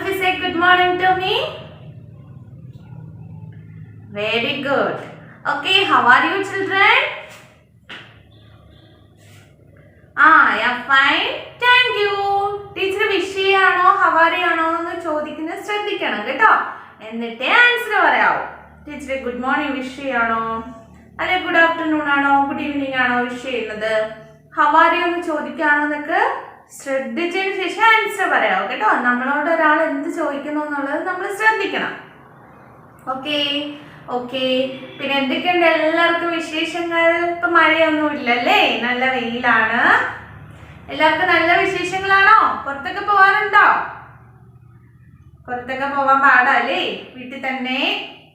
of you say good morning to me? Very good. Okay, how are you children? I am fine. Thank you. Teacher wish ചെയ്യണോ how are you ആണോ എന്ന് ചോദിക്കുന്നത് ശ്രദ്ധിക്കണം കേട്ടോ. എന്നിട്ടേ answer പറയാവൂ. Teacher good morning wish ചെയ്യണോ അല്ലെ ഗുഡ് ആഫ്റ്റർനൂൺ ആണോ ഗുഡ് ഈവനിങ് ആണോ വിഷ് ചെയ്യുന്നത്? how are you എന്ന് ചോദിക്കുകയാണോ എന്നൊക്കെ ശ്രദ്ധിച്ചതിന് ശേഷം ആൻസർ പറയാവൂ കേട്ടോ. നമ്മളോട് ഒരാൾ എന്ത് ചോദിക്കുന്നു എന്നുള്ളത് നമ്മൾ ശ്രദ്ധിക്കണം. Okay okay. പിന്നെ എന്തൊക്കെയുണ്ട് എല്ലാവർക്കും വിശേഷങ്ങൾ? ഇപ്പൊ മഴയൊന്നും ഇല്ലല്ലേ, നല്ല വെയിലാണ്. എല്ലാവർക്കും നല്ല വിശേഷങ്ങളാണോ? പുറത്തൊക്കെ പോവാറുണ്ടോ? പുറത്തൊക്കെ പോവാൻ പാടല്ലേ, വീട്ടിൽ തന്നെ.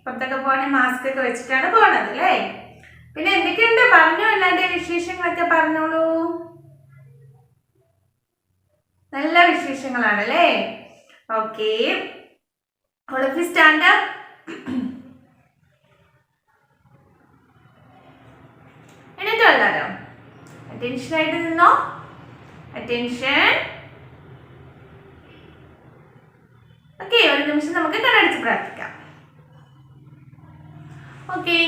പുറത്തൊക്കെ പോവാണെങ്കിൽ മാസ്ക് ഒക്കെ വെച്ചിട്ടാണ് പോണത് അല്ലേ. പിന്നെ എന്തൊക്കെയുണ്ട് പറഞ്ഞോ, എല്ലാവരുടെയും വിശേഷങ്ങളൊക്കെ പറഞ്ഞോളൂ. നല്ല വിശേഷങ്ങളാണല്ലേ. Okay, all of you stand up. എന്നിട്ടോ എല്ലാവരും അറ്റൻഷൻ ആയിട്ട് നിന്നോ. അറ്റൻഷൻ. ഓക്കെ, ഒരു നിമിഷം നമുക്ക് കണ്ണടച്ച് പ്രാർത്ഥിക്കാം. Okay,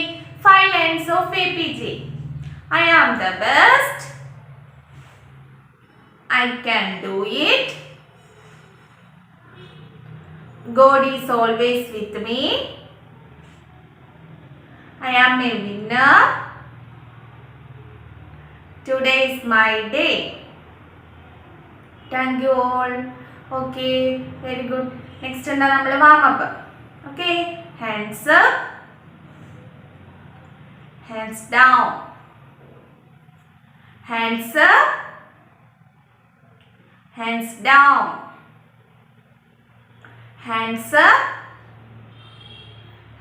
5 lines of APJ. I am the best. I can do it. God is always with me. I am a winner. Today is my day. Thank you all. Okay, very good. Next എന്താ നമ്മൾ warm up. Okay, hands up, hands down, hands up, hands down, hands up,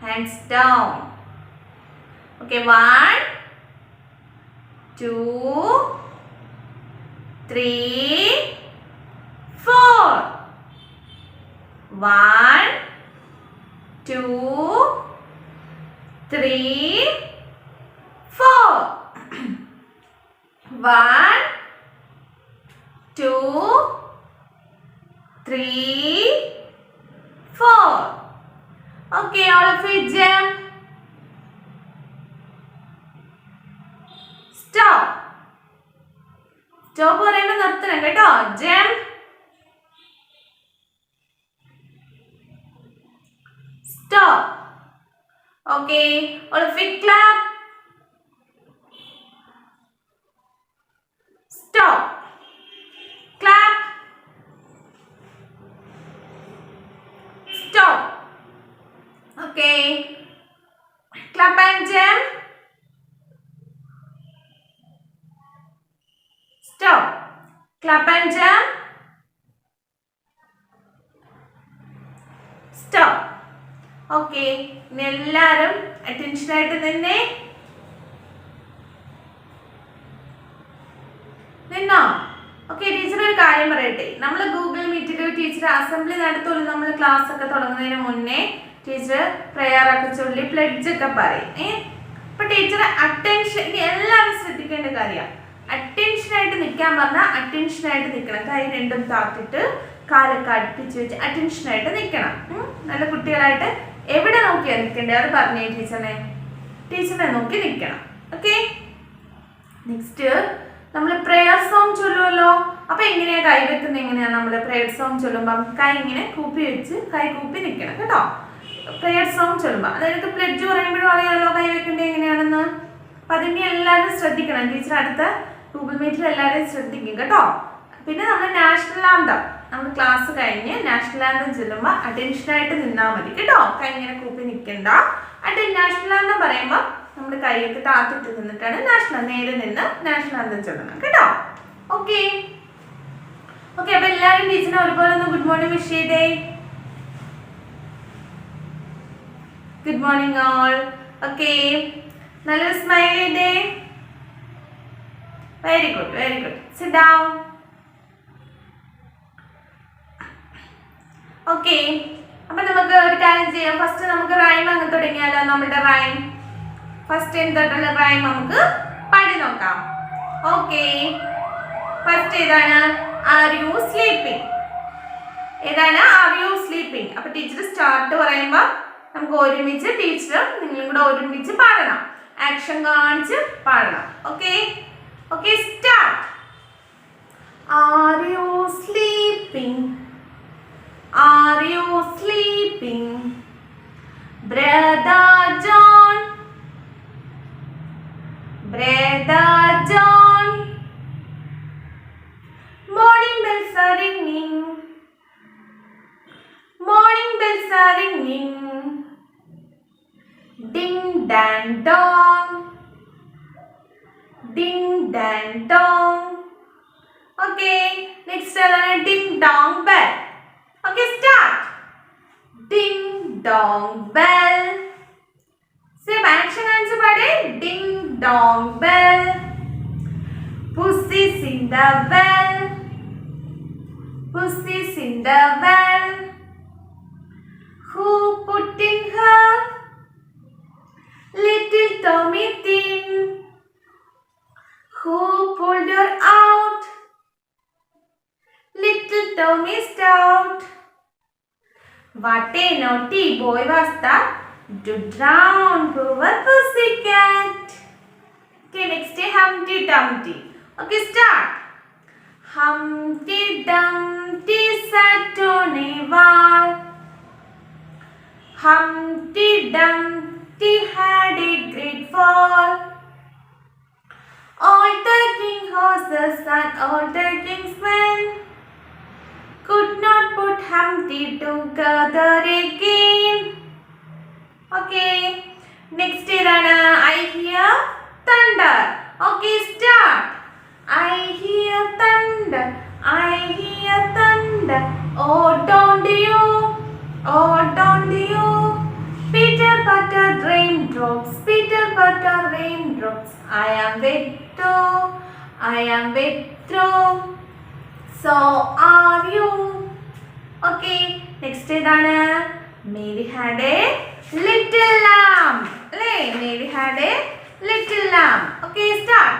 hands down. Okay, 1 2 3 4. 1 2 3 4. 1 2 3 4. Okay, all of you jump. Stop. Stop പറയുമ്പോൾ നിർത്തണം കേട്ടോ. Jump. Stop. Okay, all of you clap. Stop. Clap. Stop. Okay. Clap and jump. Stop. Clap and jump. Stop. Okay. ഇനി എല്ലാവരും attention ആയിട്ട് നിന്നോ. Okay, teacher ഒരു കാര്യം പറയട്ടെ. നമ്മൾ ഗൂഗിൾ മീറ്റിൽ ടീച്ചർ അസംബ്ലി നടത്തുള്ളൂ. നമ്മൾ ക്ലാസ് ഒക്കെ തുടങ്ങുന്നതിന് മുന്നേ ടീച്ചർ പ്രെയർ ഒക്കെ ചൊല്ലി പ്ലെഡ്ജ് ഒക്കെ പറയും. അപ്പൊ ടീച്ചർ അറ്റൻഷൻ, എല്ലാവരും ശ്രദ്ധിക്കേണ്ട കാര്യമാണ്. അറ്റൻഷനായിട്ട് നിൽക്കാൻ പറഞ്ഞാൽ അറ്റൻഷനായിട്ട് നിൽക്കണം. കൈ രണ്ടും താത്തിട്ട് കാലൊക്കെ അടുപ്പിച്ച് വെച്ച് അറ്റൻഷനായിട്ട് നിൽക്കണം. നല്ല കുട്ടികളായിട്ട് എവിടെ നോക്കിയാ നിൽക്കേണ്ടത് അത് പറഞ്ഞേ ടീച്ചറിനെ നോക്കി നിൽക്കണം. ഓക്കെ, നെക്സ്റ്റ് നമ്മൾ പ്രെയർ സോങ് ചൊല്ലുമല്ലോ. അപ്പൊ എങ്ങനെയാ കൈ വെക്കുന്നത്? എങ്ങനെയാ നമ്മൾ പ്രെയർ സോങ് ചൊല്ലുമ്പോൾ കൈ ഇങ്ങനെ കൂപ്പി വെച്ച് കൈ കൂപ്പി നിൽക്കണം കേട്ടോ. പ്രെയർ സോങ് ചൊല്ലുമ്പോൾ അതായത് പ്ലെഡ്ജ് പറയുമ്പോഴും അറിയാമല്ലോ കൈ വെക്കേണ്ടത് എങ്ങനെയാണെന്ന്. അപ്പൊ അതിനെ എല്ലാവരും ശ്രദ്ധിക്കണം. ടീച്ചർ അടുത്ത ഗൂഗിൾ മീറ്റിൽ എല്ലാവരും ശ്രദ്ധിക്കും കേട്ടോ. പിന്നെ നമ്മൾ നാഷണൽ ആന്തം, നമ്മൾ ക്ലാസ് കഴിഞ്ഞ് നാഷണൽ ആന്തം ചൊല്ലുമ്പോൾ അറ്റൻഷനായിട്ട് നിന്നാൽ മതി കേട്ടോ. കൈ ഇങ്ങനെ കൂപ്പി നിൽക്കണ്ട. നാഷണൽ ആന്തം പറയുമ്പോൾ നമ്മൾ കൈയൊക്കെ താത്തിട്ട് നിന്നിട്ടാണ് നേരെ നിന്ന് നാഷണൽ ആന്തം ചൊല്ലണം കേട്ടോ. Okay okay. അപ്പൊ എല്ലാവരും ടീച്ചറിനെ ഒരുപോലെ ഒന്ന് ഗുഡ് മോർണിംഗ് വിഷ് ചെയ്തേ. Good morning all. ഓക്കെ, നല്ലൊരു സ്മൈൽ ചെയ്തേ. Very good, very good. Sit down. Okay, അപ്പൊ നമുക്ക് ഒരു കാര്യം ചെയ്യാം. ഫസ്റ്റ് നമുക്ക് റൈം അങ്ങ് തുടങ്ങിയാലോ. നമ്മുടെ റൈം ഫസ്റ്റ് എന്തൊട്ടുള്ള റൈം നമുക്ക് പാടി നോക്കാം. ഓക്കെ, ഫസ്റ്റ് ഏതാണ്? Are you sleeping? ഏതാണ്? Are you sleeping. അപ്പൊ ടീച്ചർ സ്റ്റാർട്ട് പറയുമ്പോൾ നമുക്ക് ഒരുമിച്ച് ടീച്ചറും നിങ്ങളും കൂടെ ഒരുമിച്ച് പാടണം. ആക്ഷൻ കാണിച്ച് പാടണം. Okay okay start. R you sleeping? R you sleeping? Brother John, brother John. Morning bells are ringing. Morning bells are ringing. Ding dang dong. Ding dang dong. Okay, next ding dong bell. Okay, start. Ding dong bell. Same action answer pade. Ding dong bell. Pussy's in the well. Pussy's in the well. Who put in her little tummy thin? Who pulled her out little tummy stout? What a naughty boy was that to drown poor pussycat. Okay, next day Humpty Dumpty. Okay, start. Humpty Dumpty sat on a wall. Humpty Dumpty had a great fall. All the king's horses and all the king's men could not put Humpty together again. Okay, next day I hear thunder. Okay, start. I hear thunder, I hear thunder. Oh, don't you, oh, don't you. Peter butter raindrops, Peter butter raindrops. I am wet through, I am wet through. So are you. Okay, next idana. Mary had a little lamb. Mary had a little lamb. Okay, start.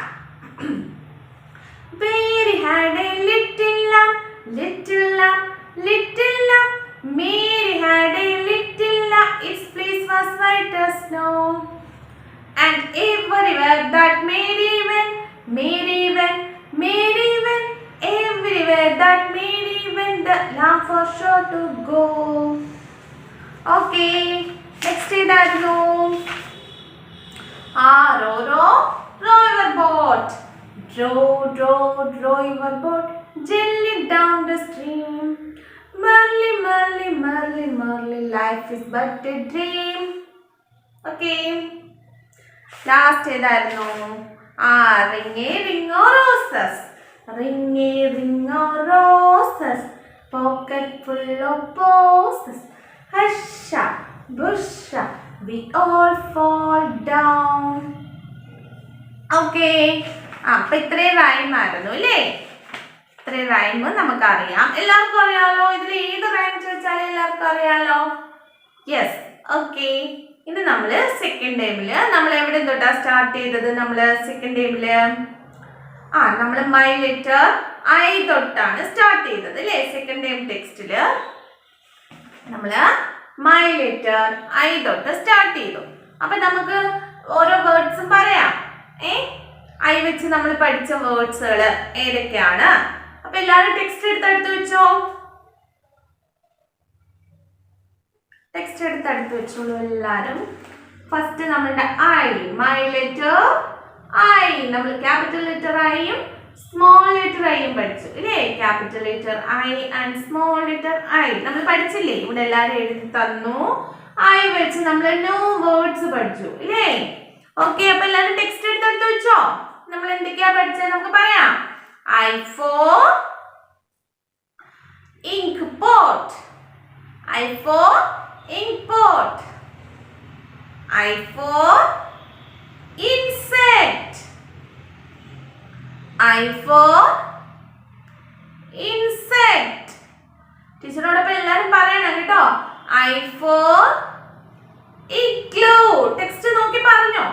Mary had a little lamb, little lamb, little lamb. Mary had a little lamb, its fleece was white as snow. And everywhere that Mary went, Mary went, Mary went. Everywhere that Mary went, the lamb was sure to go. Okay, next day that no. Row, row, row your boat. Row, row, row your boat gently down the stream. Merrily, merrily, merrily, merrily, life is but a dream. Okay. Last ഏതായിരുന്നു? Ring a ring o roses. Ring a ring o roses. Pocket full of posies. Husha, busha, we all fall down. Okay. അപ്പൊ ഇത്രയും rhyme ആയിരുന്നു അല്ലേ? ഇത്രയും rhyme നമുക്കറിയാം. എല്ലാവർക്കും അറിയാലോ? ഇതിൽ ഏത് റൈം ചോദിച്ചാലും എല്ലാവർക്കും അറിയാലോ? യെസ്. ഓക്കെ, ഇനി നമ്മള് സെക്കൻഡ് ടൈമില് നമ്മൾ എവിടെ തൊട്ടാ സ്റ്റാർട്ട് ചെയ്തത്? നമ്മള് സെക്കൻഡ് ടൈമില് നമ്മൾ മൈ ലെറ്റർ ഐ തൊട്ടാണ് സ്റ്റാർട്ട് ചെയ്തത് അല്ലേ? സെക്കൻഡ് ടൈം ടെക്സ്റ്റില് നമ്മള് മൈ ലെറ്റർ ഐ തൊട്ട് സ്റ്റാർട്ട് ചെയ്തു. അപ്പൊ നമുക്ക് ഓരോ വേർഡ്സും പറയാം. ഐ വെച്ച് നമ്മൾ പഠിച്ച വേർഡ്സുകൾ ഏതൊക്കെയാണ്? അപ്പൊ എല്ലാവരും ടെക്സ്റ്റ് എടുത്ത് വെച്ചോ. ടെക്സ്റ്റ് എടുത്ത് വെച്ചോളൂ എല്ലാരും. ഫസ്റ്റ് നമ്മളുടെ ഐ, മൈ ലെറ്റർ ഐ. നമ്മൾ ക്യാപിറ്റൽ ലെറ്റർ ഐയും സ്മോൾ ലെറ്റർ ഐയും പഠിച്ചു ഇല്ലേ? Capital letter I and small letter I നമ്മൾ പഠിച്ചില്ലേ? ഇവിടെ എല്ലാവരും എഴുതി തന്നു. ഐ വെച്ച് നമ്മൾ ന്യൂ വേർഡ്സ് പഠിച്ചു ഇല്ലേ? ഓക്കെ, അപ്പൊ എല്ലാവരും ടെക്സ്റ്റ് എടുത്ത് വെച്ചോ. നമ്മൾ എന്തൊക്കെയാ പഠിച്ചത് നമുക്ക് പറയാം. I for ink pot. I for ink pot. I for insect. I for insect. ടീച്ചറോടൊപ്പം എല്ലാവരും പറയണം കേട്ടോ. I for igloo. ടെക്സ്റ്റ് നോക്കി പറഞ്ഞോ.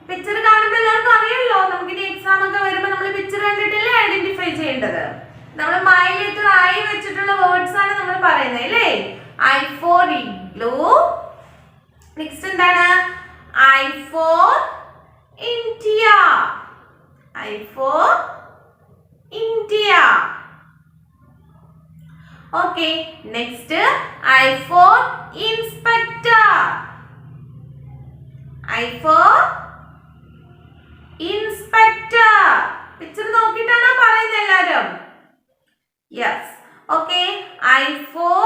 പിക്ചർ കാണുമ്പോൾ എല്ലാവർക്കും അറിയാമല്ലോ. നമുക്ക് ഇനി എക്സാം ഒക്കെ വരുമ്പോൾ നമ്മൾ പിക്ചർ കണ്ടിട്ടല്ലേ ഐഡന്റിഫൈ ചെയ്യേണ്ടത്. നമ്മൾ മൈ ലെറ്റർ ഐ വെച്ചിട്ടുള്ള വേർഡ്സ് ആണ് നമ്മൾ Okay, next I for inspector. I for inspector. Picture നോക്കിട്ടാണോ പറയുന്നത് എല്ലാവരും? Yes. Okay, I for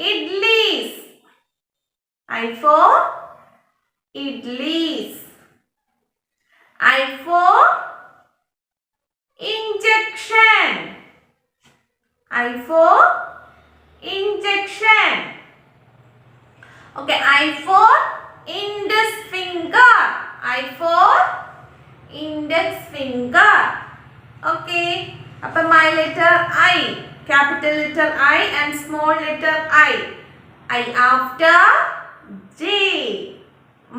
idlis. I for idlis. I for injection. I for injection. Okay, I for index finger. I for index finger. Okay, appo my letter I, capital letter I and small letter I. I after J.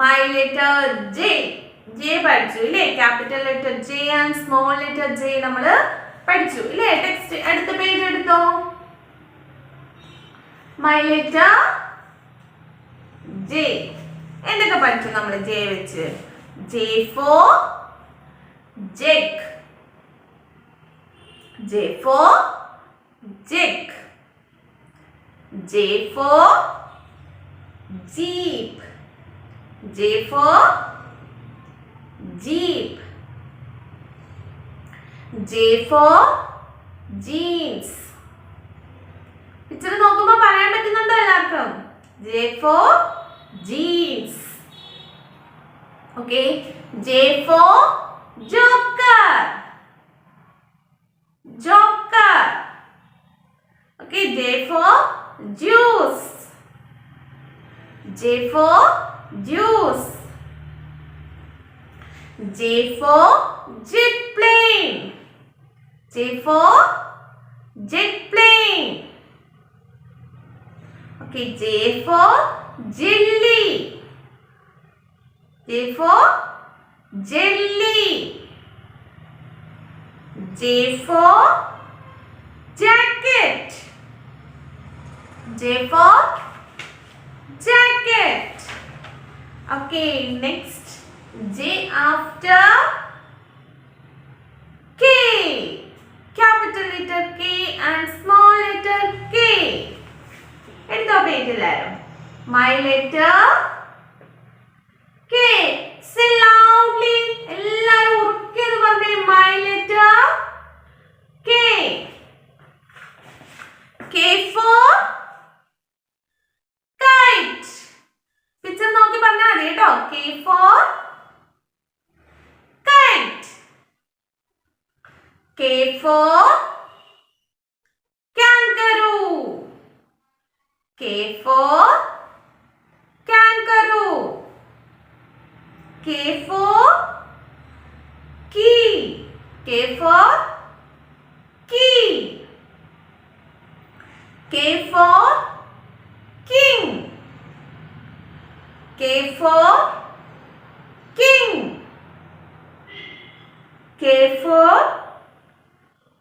My letter J. J പഠിച്ചു ഇല്ലേ? Capital letter J and small letter J നമ്മൾ പഠിച്ചു ഇല്ലേ? Text അടുത്ത page എടുത്തോ. My letter J. എന്തൊക്കെ പഠിച്ചു നമ്മൾ J വെച്ച്? J for jack. J for jack. J for jeep. J for jeep. J for jeans. Picture നോക്കുമ്പോൾ പറയാൻ പറ്റുന്നുണ്ടോ എല്ലാവർക്കും? J for jeans. Okay, J for joker. Joker. Okay, J for juice. J for juice. J for jet plane. J for jet plane. Okay, J for jelly. J for jelly. J for jacket. J for jacket. Okay, next J after K. Capital letter K and small letter K. എടുത്തോ പേജിലാരും? My letter K. Say loudly. എല്ലാരും ഉറക്കെ പറഞ്ഞേ. My letter K. K for kite. Picture നോക്കി പറഞ്ഞാൽ മതി കേട്ടോ. K for kite. K for kangaroo. K for kangaroo. K for key. K for key. K for king. K for king. K for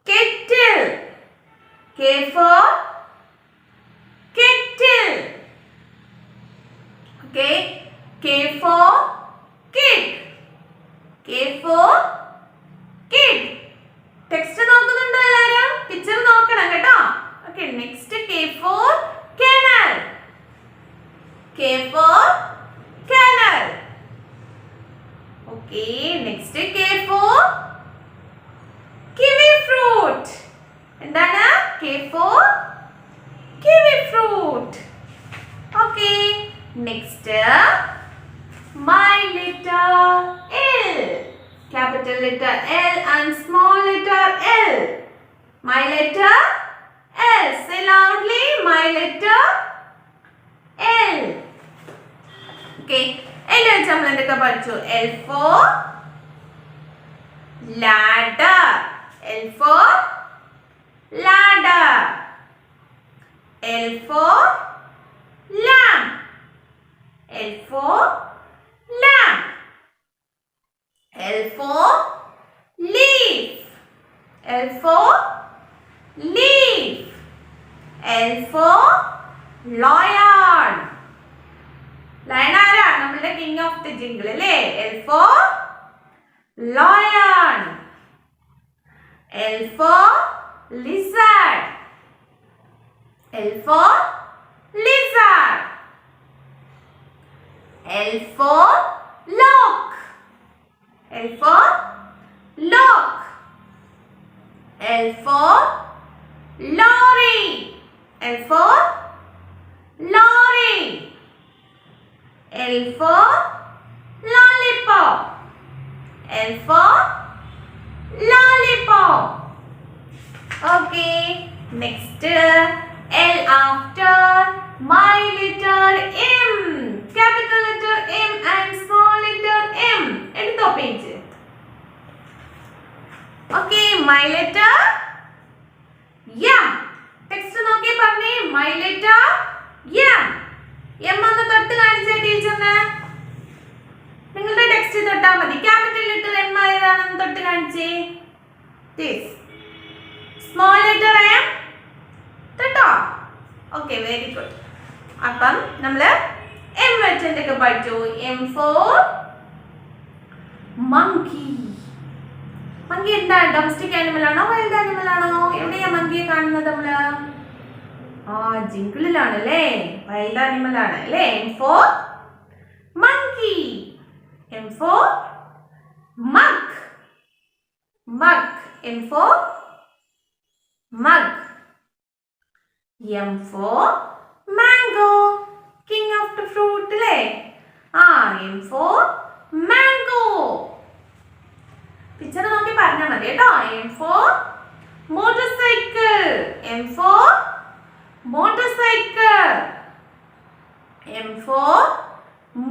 kettle. K for kettle. Okay, K for kid. K for kid. Text നോക്കുന്നുണ്ടോ എല്ലാവരും? Picture നോക്കണം കേട്ടോ. Okay, next K for canal. K for canal. Okay, next K for kiwi fruit. എന്താണ്? K for kiwi fruit. Okay, next my letter L. Capital letter L and small letter L. My letter L. Say loudly. My letter L. Okay, L വെച്ച് നമ്മൾ എന്തൊക്കെ പഠിച്ചു? L for ladder. L for ladder. L for lamp. L for lamp. L for leaf. L for leaf. L for lion. Lion ആരാ? നമ്മളുടെ king of the jingle അല്ലേ? L for lion. L for lizard. L for lizard. L for lock. L for lock. L for lorry. L for lorry. L for lollipop. L for lollipop. Okay, next L after my letter M. Capital letter M and small letter m. Edutho page. Okay, my letter M. Text നോക്കി പറഞ്ഞേ my letter M. M ഒന്ന് തൊട്ട് കാണിച്ചേ ടീച്ചറിനെ. നിങ്ങളുടെ text തൊട്ടാൽ മതി. Capital letter M ഏതാണെന്ന് തൊട്ട് കാണിച്ചേ. This. Small letter M. തൊട്ടോ? Okay, very good. അപ്പം നമ്മൾ M വെച്ചിട്ടൊക്കെ പഠിച്ചു. M for monkey. Monkey എന്താണ്? ഡൊമസ്റ്റിക് ആനിമൽ ആണോ വൈൽഡ് ആനിമൽ ആണോ? എവിടെയാ മങ്കിയെ കാണുന്നത് നമ്മള്? ജിങ്കിളിലാണ് അല്ലേ? വൈൽഡ് ആനിമൽ ആണ് അല്ലേ? M for monkey. M for mug. Mug. M for mug. M for mango. King of the fruit അല്ലേ? M for mango. പിക്ചർ നോക്കി പറഞ്ഞാൽ മതി കേട്ടോ. M for motorcycle. M for motorcycle. M for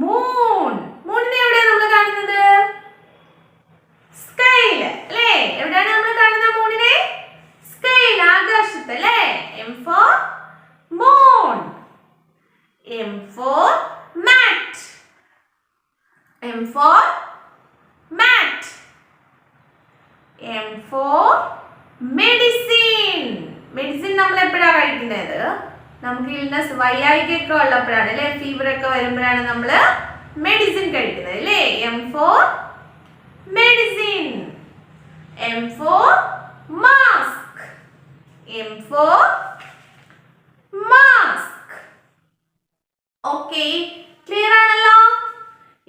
moon. മൂണിനെ എവിടെയാണ് നമ്മൾ കാണുന്നത്? സ്കൈയിൽ അല്ലേ? എവിടെയാണ് നമ്മൾ കാണുന്നത് മൂണിനെ? സ്കൈയിൽ, ആകാശത്ത് അല്ലേ? M for moon. M for mat. M for mat. M for medicine. Medicine നമ്മൾ എപ്പോഴാണ് കഴിക്കുന്നത്? നമുക്ക് ഇൽനെസ് വയ്യായികൊക്കെ ഉള്ളപ്പോഴാണ് അല്ലേ? ഫീവർ ഒക്കെ വരുമ്പോഴാണ് നമ്മൾ മെഡിസിൻ കഴിക്കുന്നത് അല്ലേ? M for medicine. M for mask. M for mask. Okay, clear ആണല്ലോ?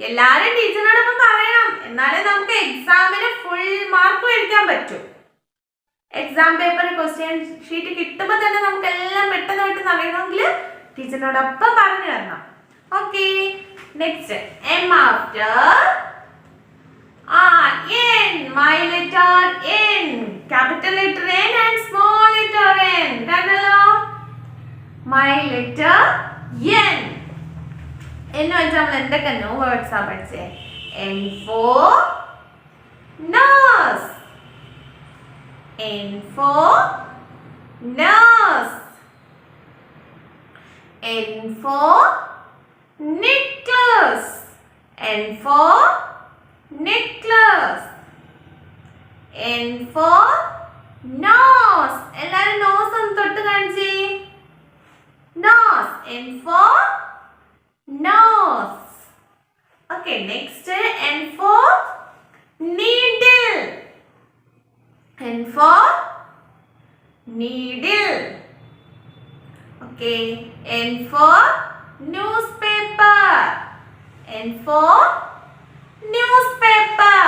എല്ലാരും ടീച്ചറിനോടൊപ്പം പറയണം, എന്നാലേ നമുക്ക് എക്സാമിന് ഫുൾ മാർക്ക് മേടിക്കാൻ പറ്റും. എക്സാം പേപ്പർ ക്വസ്റ്റ്യൻ ഷീറ്റ് കിട്ടുമ്പോൾ തന്നെ നമുക്ക് എല്ലാം പെട്ടെന്നായിട്ട് അറിയണമെങ്കിൽ ടീച്ചറിനോടൊപ്പം പറഞ്ഞു തരണം. Okay, next M after N. My letter N. Capital letter N and small letter n. കണ്ടല്ലോ? My letter N. എന്ന് വെച്ചാൽ നമ്മൾ എന്തൊക്കെ ന്യൂ വേർഡ്സ് ആ പഠിച്ചേ? N for nurse. N for nurse. N for necklace. N for necklace. N for nose. എല്ലാരും nose ഒന്ന് തൊട്ട് കാണിച്ചേ. Nose. N for nose. Okay, next N for needle. N for needle. Okay, N for newspaper. N for newspaper.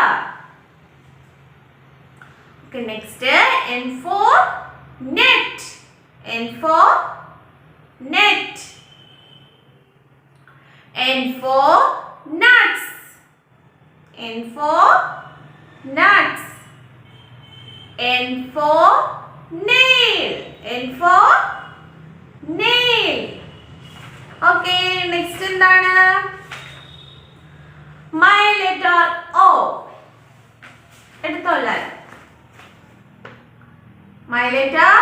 Okay, next N for net. N for net. N for nuts. N for nuts. N for nail. N for nail. Okay, next എന്താണ്? My letter O. എടുത്തോളാം. My letter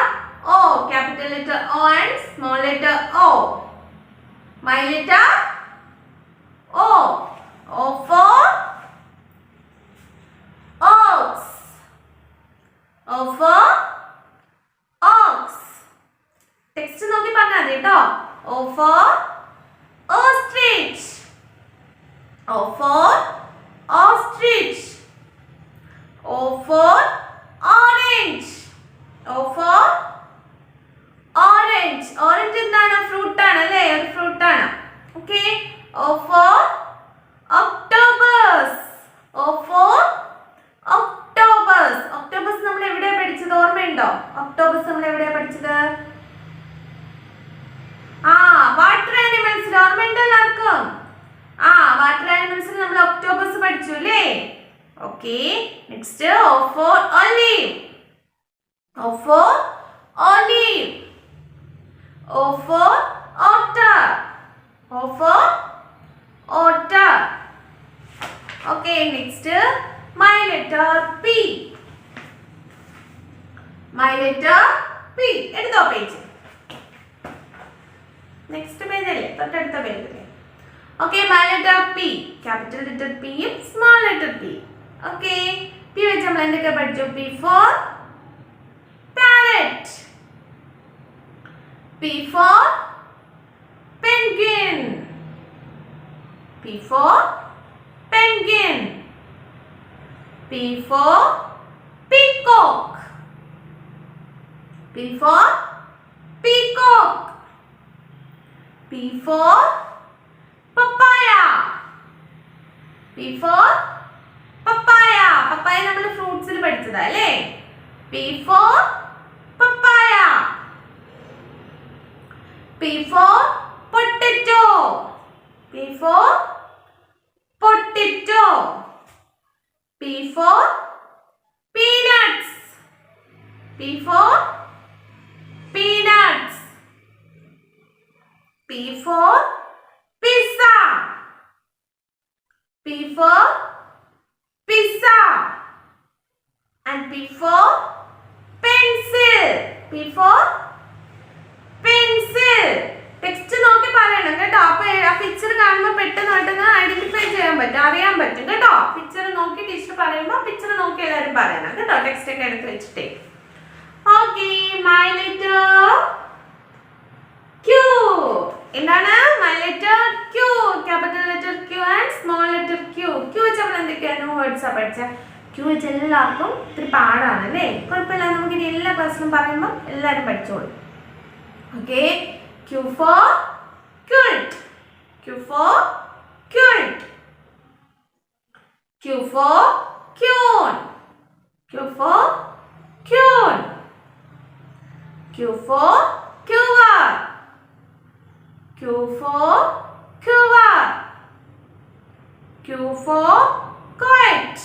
O. Capital letter O and small letter O. My letter O. O for ox. O for ox. Text നോക്കി പറഞ്ഞാൽ മതി കേട്ടോ. O for ostrich. O for ostrich. O for orange. O for orange. Orange. Orange എന്താണ്? Fruit ആണ് അല്ലേ? ഒരു fruit ആണ്. Okay. O for octopus. O for octopus. Octopus നമ്മൾ എവിടെയാ പഠിച്ചത്? ഓർമ്മയുണ്ടോ? octopus നമ്മൾ എവിടെയാ പഠിച്ചത്? വാട്ടർ ആനിമൽസിൽ. ഓർമ്മയുണ്ടോ എല്ലാവർക്കും? വാട്ടർ ആനിമൽസിൽ നമ്മൾ octopus പഠിച്ചു അല്ലേ? Okay. Next O for olive. O for olive. O for otter. O for otter. Okay, next my letter P. My letter P. എടുത്തോ പേജ്. നെക്സ്റ്റ് പേജ് അല്ലേ? തൊട്ടടുത്ത പേജ് അല്ലേ? Okay, my letter P. Capital letter P യും small letter P. Okay, P വെച്ച് നമ്മൾ എന്തൊക്കെ പഠിച്ചു? P for parrot. P for penguin. P for penguin. P for peacock. P for peacock. P for papaya. P for papaya. Papaya നമ്മൾ ഫ്രൂട്ട്സിൽ പഠിച്ചതാ അല്ലേ? P for papaya. P for potato. P for potato. P for peanuts. P for peanuts. P for pizza. P for pizza. And P for pencil. P for pencil. Text നോക്കി പറയണം കേട്ടോ. അപ്പൊ ആ picture കാണുമ്പോൾ പെട്ടെന്ന് ഐഡന്റിഫൈ ചെയ്യാൻ പറ്റും, അറിയാൻ പറ്റും കേട്ടോ. പിക്ചർ നോക്കി ടീച്ചർ പറയുമ്പോൾ പിക്ചർ നോക്കി എല്ലാവരും പറയണം കേട്ടോ. ടെക്സ്റ്റ് ഒക്കെ എടുത്ത് വെച്ചിട്ടേ. Okay, my letter Q. എന്താണ്? My letter Q. Capital letter Q and small letter Q. Q വെച്ച് നമ്മൾ എന്തൊക്കെയാണ് വേർഡ്സാ പഠിച്ച? Q വെച്ച് എല്ലാവർക്കും ഇത്തിരി പാടാണ് അല്ലേ? കുഴപ്പമില്ല, നമുക്ക് ഇനി എല്ലാ ക്ലാസ്സിലും പറയുമ്പോൾ എല്ലാവരും പഠിച്ചോളൂ. Okay. Q for quilt. Q for quilt. Q for queen. Q for queen. Q for quiver. Q for quiver. Q for quiet.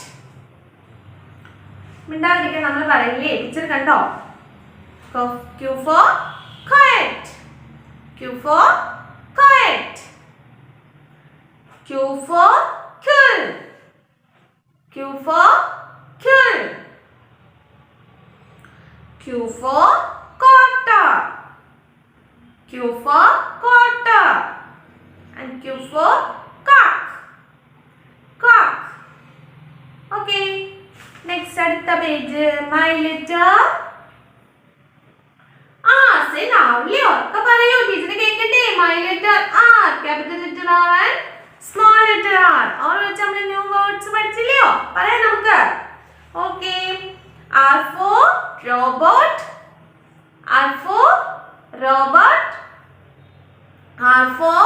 മിണ്ടാതിരിക്കാൻ നമ്മൾ പറയില്ലേ? ടീച്ചർ കണ്ടോ? Q for quiet. Q for quiet. Q for cool. Q for cool. Q for quarter. Q for quarter. And Q for cock. Cock. Okay. Next അടുത്ത page. My letter say loudly. ഒക്കെ പറയൂ, teacher കേൾക്കട്ടെ. My letter R. Capital letter R and small letter R. Or വെച്ച് നമ്മൾ new words പഠിച്ചില്ലയോ? പറയാം നമുക്ക്. Okay. R for robot. R for robot. R for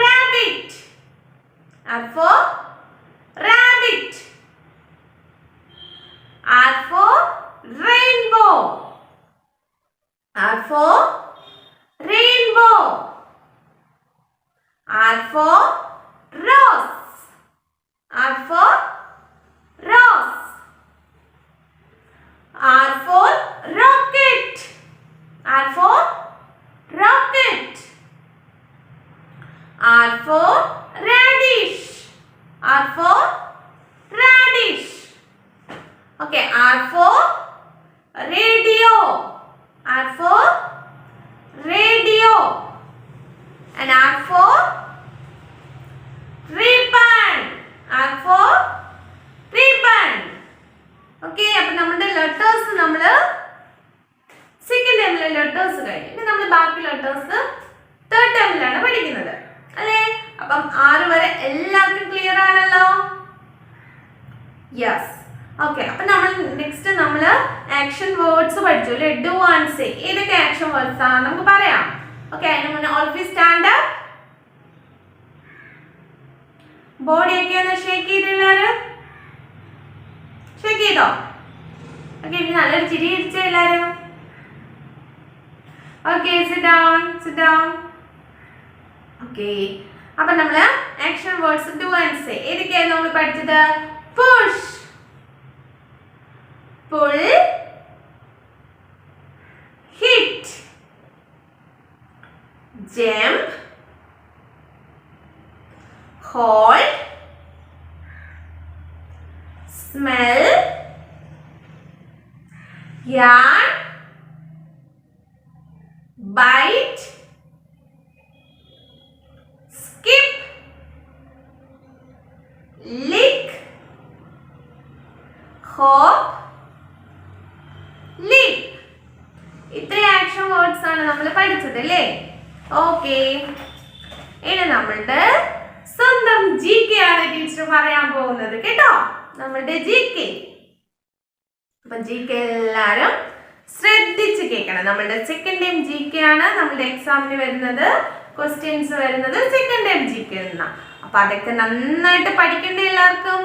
rabbit. R for rabbit. R for rainbow. R for rainbow. R for rose. R for rose. R for rocket. R for rocket. R for radish. R for radish. Okay, R for radio. R for radio. And R for ribbon. R for ribbon. Okay, അപ്പോൾ നമ്മുടെ letters നമ്മൾ second ടൈമിലെ letters കഴിഞ്ഞു. ഇനി നമ്മൾ ബാക്കി letters third ടൈമിലാണ് പഠിക്കുന്നത് അല്ലേ? അപ്പം 6 വരെ എല്ലാവർക്കും ക്ലിയർ ആണല്ലോ? യെസ്. ഓക്കെ, അപ്പം നമ്മൾ നെക്സ്റ്റ് നമ്മൾ ആക്ഷൻ ആക്ഷൻ വേർഡ്സ് പഠിച്ചു അല്ലേ? Do and say. ഏതൊക്കെ ആക്ഷൻ വേർഡ്സ് ആണ് നമുക്ക് പറയാം. ഓക്കെ, അതിന് മുന്നേ ഓൾവേസ് സ്റ്റാൻഡ് അപ്പ്. ബോഡി ഒക്കെ ഒന്ന് ഷേക്ക് ചെയ്തെല്ലാരും. ഷേക്ക് ചെയ്തോ? ഓക്കെ, ഇനി നല്ലൊരു ചിരി ഇരിച്ച എല്ലാരും. Okay, sit down, sit down. Okay, അപ്പൊ നമ്മള് action words do and say ഏതൊക്കെയാണ് നമ്മൾ പഠിച്ചത്? Push, pull, hit, jump, hold, smell, yarn, bite, skip, lick, hop, leap. ഇത്രയും ആക്ഷൻ വേർഡ്സ് ആണ് നമ്മൾ പഠിച്ചത് അല്ലേ? ഓക്കെ, ഇനി നമ്മളുടെ സ്വന്തം GK ആണ് ടീച്ചർ പറയാൻ പോകുന്നത് കേട്ടോ. നമ്മളുടെ GK. അപ്പൊ GK എല്ലാരും ശ്രദ്ധിച്ച് കേൾക്കണം. നമ്മളുടെ സെക്കൻഡ് ടൈം GK ആണ് നമ്മളുടെ എക്സാമിന് വരുന്നത്. ക്വസ്റ്റ്യൻസ് വരുന്നത് സെക്കൻഡ് ടൈം GK എന്നാ. അപ്പൊ അതൊക്കെ നന്നായിട്ട് പഠിക്കണ്ടേ? എല്ലാവർക്കും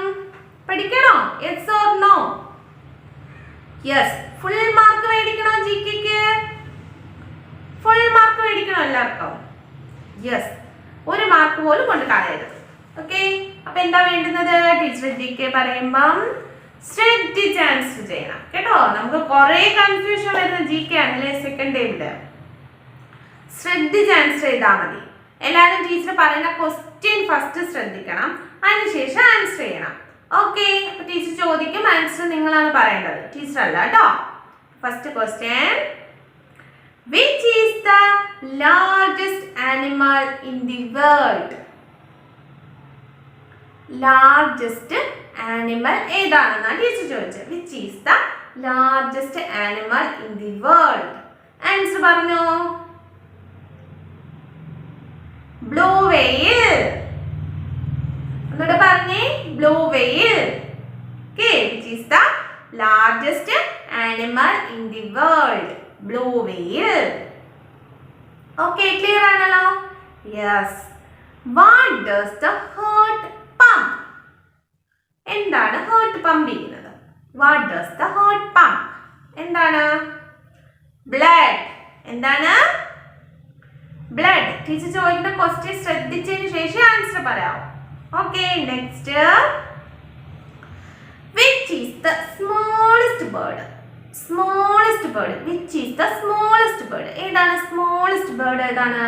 പഠിക്കണോ? Yes or no? Yes. Full mark മേടിക്കണോ? GKക്ക് ഫുൾ മാർക്ക് മേടിക്കണോ എല്ലാവർക്കും? യെസ്. ഒരു മാർക്ക് പോലും കൊണ്ട് കളയരുത്. ഓക്കെ, അപ്പൊ എന്താ വേണ്ടുന്നത്? ടീച്ചർ GK പറയുമ്പം ശ്രദ്ധിച്ച് ആൻസർ ചെയ്യണം കേട്ടോ. നമുക്ക് കുറെ കൺഫ്യൂഷൻ വരുന്ന GK ആണല്ലേ സെക്കൻഡ് ടൈമില്. ശ്രദ്ധിച്ച് ആൻസർ ചെയ്താൽ മതി. എല്ലാവരും ടീച്ചർ പറയുന്ന ക്വസ്റ്റ്യൻ ഫസ്റ്റ് ശ്രദ്ധിക്കണം, അതിനുശേഷം ആൻസർ ചെയ്യണം. ഓക്കെ, അപ്പൊ ടീച്ചർ ചോദിക്കും, ആൻസർ നിങ്ങളാണ് പറയേണ്ടത്, ടീച്ചർ അല്ല കേട്ടോ. First question, which is the largest animal in the world? Largest animal ഏതാണെന്നാണ് ടീച്ചർ ചോദിച്ചത്. Which is the largest animal in the world? Answer പറഞ്ഞോ. Blue whale. ഒന്നുകൂടെ പറഞ്ഞേ, blue whale. Okay, which is the largest animal in the world? Blue whale. Okay, clear ആണല്ലോ? Yes. What does the heart pump? എന്താണ് heart pump ചെയ്യുന്നത്? What does the heart pump? എന്താണ്? Blood. എന്താണ്? Blood. Teacher ചോദിക്കുന്ന question ശ്രദ്ധിച്ചതിന് ശേഷം answer പറയാം. Okay, next, which is the smallest bird? Smallest bird. Which is the smallest bird? ഏതാണ് smallest bird? ഏതാണ്?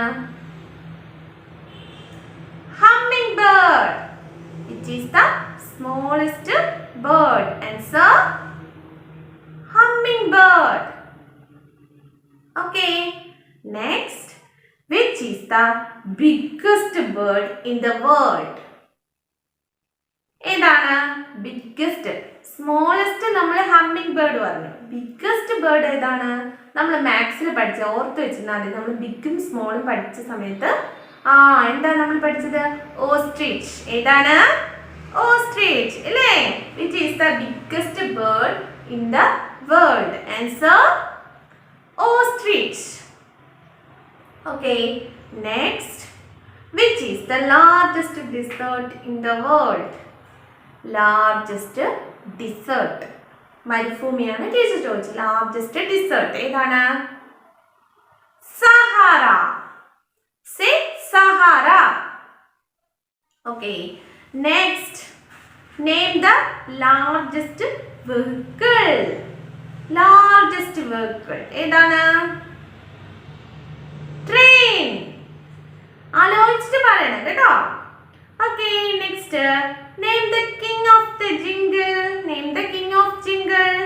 Humming bird. Which is the smallest bird? Answer, hummingbird. Okay, next, which is the biggest bird in the world? ഏതാണ് biggest? Smallest നമ്മൾ humming bird പറഞ്ഞു. Biggest bird ഏതാണ്? നമ്മൾ മാത്സിൽ പഠിച്ച, ഓർത്ത് വെച്ചിരുന്നാൽ മതി. നമ്മൾ ബിഗും സ്മോളും പഠിച്ച സമയത്ത് എന്താ നമ്മൾ പഠിച്ചത്? ഓസ്ട്രിച്ച്. ഏതാണ്? ഓസ്ട്രിച്ച് അല്ലേ? Which is the biggest bird in the world? Answer, ostrich. Okay, next, which is the largest desert in the world? Largest desert. മരുഭൂമിയാണ് ടീച്ചർ ചോദിച്ചത്. ലാർജസ്റ്റ് ഡിസേർട്ട് ഏതാണ്? Sahara. Say Sahara. Okay, next, name the largest vehicle. Largest vehicle ഏതാണ്? Train. ആലോചിച്ചിട്ട് പറയണം കേട്ടോ. Okay, next, name the king of the jingle. Name the king of jingle.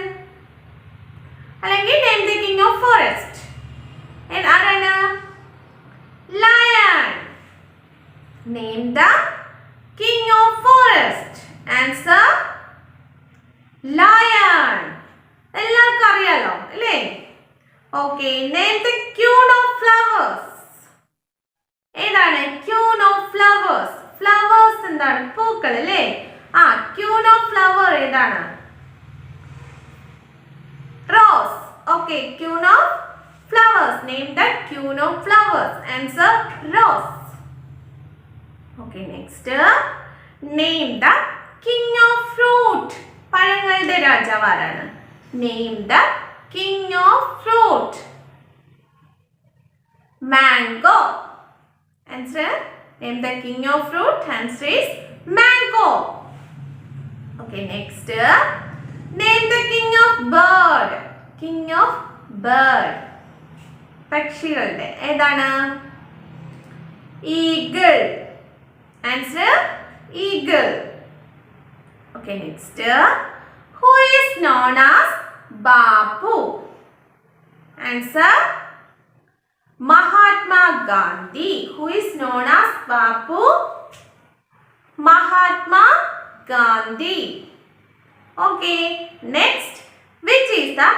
അല്ലെങ്കിൽ name the king of forest. ആരാണ്? Lion. Name the king of forest. Answer, lion. എല്ലാവർക്കും അറിയാലോ അല്ലേ? Okay, name the queen of flowers. ഏതാണ് queen of flowers? Flowers എന്താണ്? പൂക്കൾ അല്ലേ? queen of flower ഏതാണ്? Rose. Okay, queen of flowers. Name the queen of flowers. Answer rose. Okay, next. Name the king of fruit. പഴങ്ങളുടെ രാജാവ് ആരാണ്? Name the king of fruit. Mango. Answer. Name the king of fruit. Answer is mango. Okay, next. Name the king of bird. King of bird. പക്ഷികളുടെ ഏതാണ്? Eagle. Answer eagle. Okay, next. Who is known as Bapu? Answer Mahatma Gandhi. Who is known as Bapu? Mahatma Gandhi. Okay, next. Which is the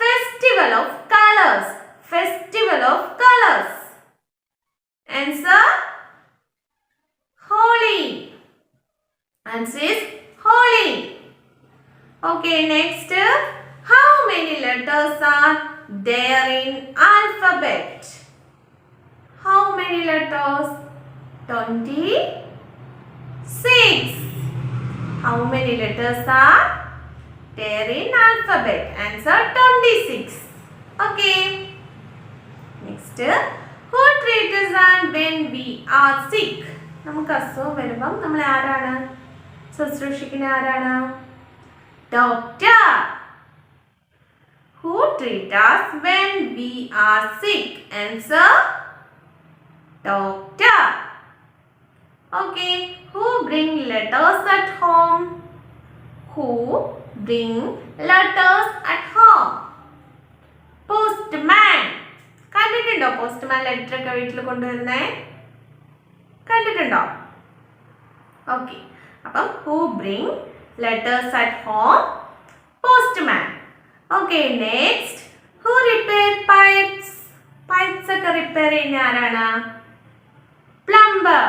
festival of colors? Festival of colors. Answer Holi. Answer is Holi. Okay, next. How many letters are there in alphabet? How many letters? 26. How many letters are there in alphabet? Answer 26. Okay. Next. Who treats us when we are sick? നമുക്ക് അസുഖം വരുമ്പം നമ്മൾ ആരാണ് ശുശ്രൂഷിക്കുന്ന? ആരാണ്? Doctor. Who treats us when we are sick? Answer doctor. Okay. Who bring letters at home? Who bring letters at home? Postman. കണ്ടിട്ടുണ്ടോ postman letter ഒക്കെ വീട്ടിൽ കൊണ്ടുവരുന്നേ? കണ്ടിട്ടുണ്ടോ? ഓക്കെ, അപ്പം who bring letters at home? Postman. Okay, next. Who repair pipes? Pipes ഒക്കെ repair ചെയ്യുന്ന ആരാണ്? Plumber.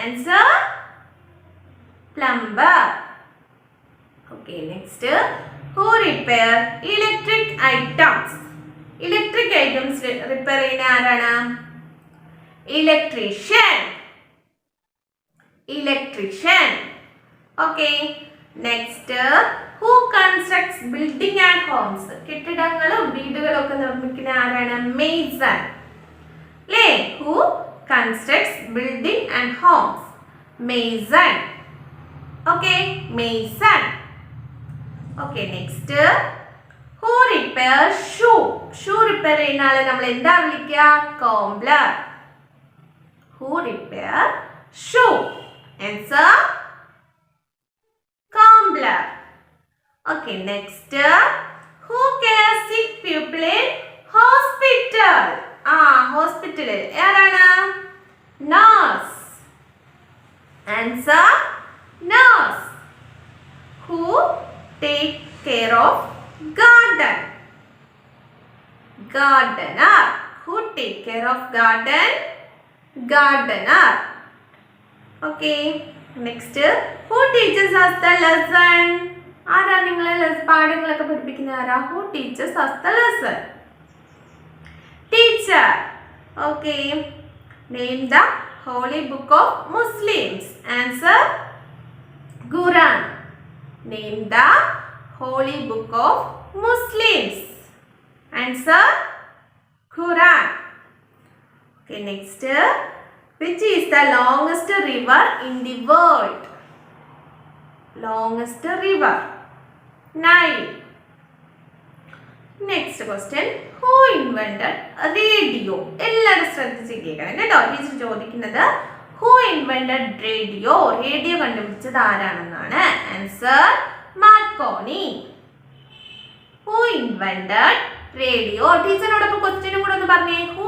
Answer plumber. Okay, next. Who repair electric items? Electric items repair ചെയ്യുന്ന ആരാണ്? Electrician. Electrician. Okay, next. Who constructs building and homes? കെട്ടിടങ്ങളും വീടുകളും ഒക്കെ നിർമ്മിക്കുന്ന ആരാണ്? Mason. അല്ലേ? Who constructs building and homes? Mason. Okay, Mason. Okay, next. Who repairs shoe? Shoe repair ചെയ്യുന്ന ആളെ നമ്മൾ എന്താ വിളിക്കുക? Cobbler. Who repair shoe? Answer cobbler. Okay, next. Who cares sick people in hospital? Hospital. ആരാണ്? Nurse. Answer nurse. Who take care of garden? Gardener. Who take care of garden? Gardener. Okay, next. Who teaches us the lesson? ആരാ നിങ്ങളെ പാഠങ്ങളൊക്കെ പഠിപ്പിക്കുന്ന ആരാ? Who teaches us the lesson? Teacher. Okay, name the holy book of Muslims. Answer Quran. Name the holy book of Muslims. Answer Quran. Okay, next. Which is the longest river in the world? Longest river. Nile. Next question. Who invented radio? എല്ലാവരും ശ്രദ്ധിച്ച് കേൾക്കണം കേട്ടോ. Teacher ചോദിക്കുന്നത് who invented radio? Radio കണ്ടുപിടിച്ചത് ആരാണെന്നാണ്. Answer Marconi. Who invented radio? ടീച്ചറിനോടൊപ്പം ക്വസ്റ്റ്യനും കൂടെ ഒന്ന് പറഞ്ഞേ. Who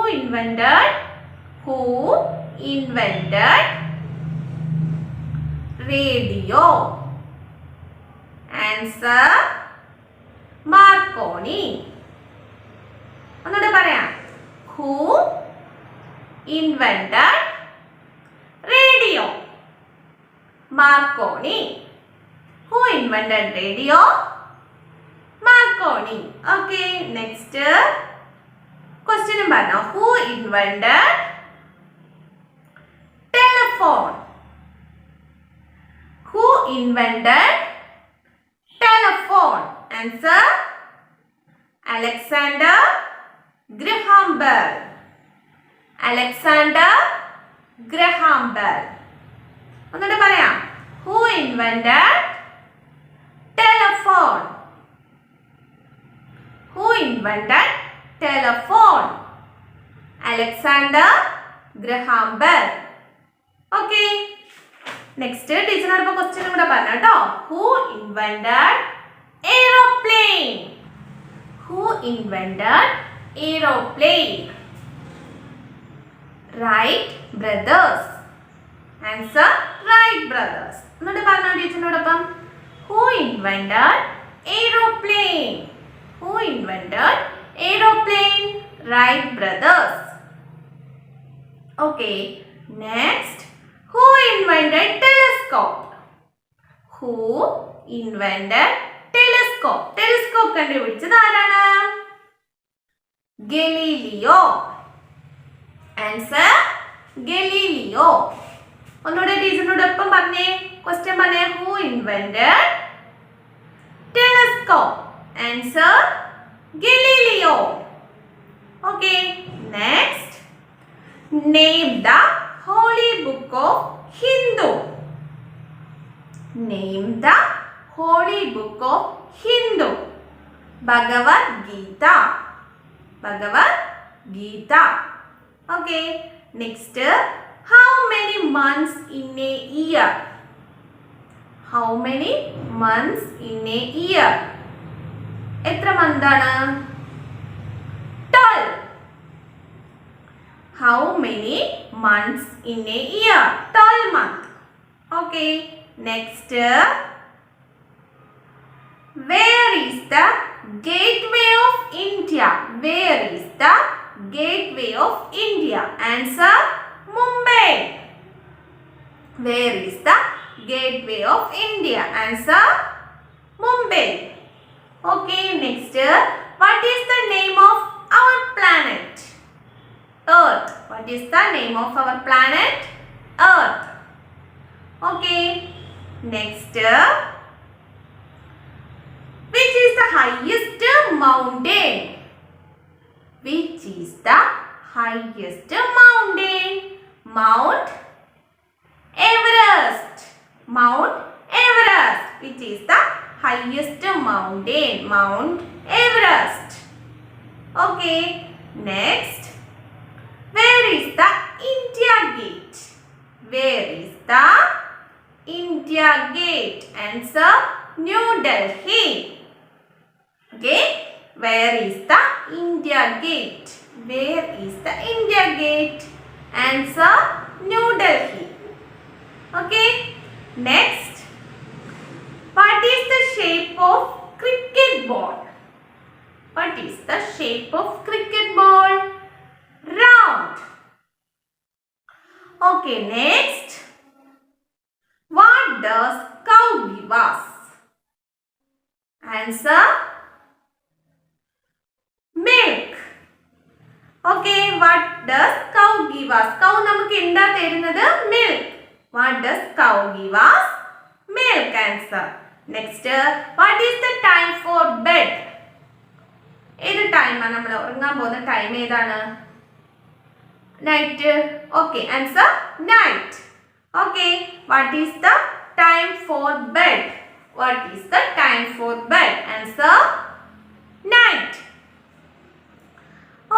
invented radio? Answer Marconi. ഒന്നുകൂടെ പറയാം. Who invented radio? Marconi. Who invented radio? Marconi. Marconi. Okay, next question പറഞ്ഞോ. Who invented telephone? Who invented telephone? Answer Alexander Graham Bell. Alexander Graham Bell. ഒന്നുകൂടെ പറയാം. Who invented telephone? Who invented telephone? Alexander Graham Bell. Okay. Next ടീച്ചറിനോടൊപ്പം question കൂടെ പറഞ്ഞു കേട്ടോ. Who invented aeroplane? Who invented aeroplane? Wright brothers. Answer Wright brothers. എന്നിട്ട് പറഞ്ഞോ ടീച്ചറിനോടൊപ്പം. Who invented aeroplane? Who invented aeroplane? Wright brothers. Okay. Next. Who invented telescope? Who invented telescope? Telescope കണ്ടുപിടിച്ചത് ആരാണ്? Galileo. Answer Galileo. ഒന്നുകൂടെ ടീച്ചറിനോടൊപ്പം പറഞ്ഞേ. Question പറഞ്ഞേ. Who invented telescope? Answer Galileo. Okay. Next. Name the Holy Book of Hindu. Name the Holy Book of Hindu. Bhagavad Gita. Bhagavad Gita. Okay. Next. How many months in a year? How many months in a year? എത്ര month ആണ്? 12. How many months in a year? 12 months. Okay. Next. Where is the gateway of India? Where is the gateway of India? Answer Mumbai. Where is the gateway of India? Answer Mumbai. Okay. Next. What is the name of our planet? Earth. What is the name of our planet? Earth. Okay. Next. Which is the highest mountain? Which is the highest mountain? Mount Everest. Mount Everest. Which is the highest mountain? Mount Everest. Okay. Next. Where is the India Gate? Where is the India Gate? Answer New Delhi. Okay. Where is the India Gate? Where is the India Gate? Answer New Delhi. Okay. Next. What is the shape of cricket ball? What is the shape of cricket ball? Round. Okay, next. What does cow give us? Answer milk. Okay, what does cow give us? Cow നമുക്ക് എന്താ തരുന്നത്? Milk. What does cow give us? Milk. Answer. Next, what is the time for bed? ഏത് ടൈമാണ് നമ്മൾ ഉറങ്ങാൻ പോകുന്ന time ഏതാണ്? Night. Okay, answer night. Okay, what is the time for bed? What is the time for bed? Answer night.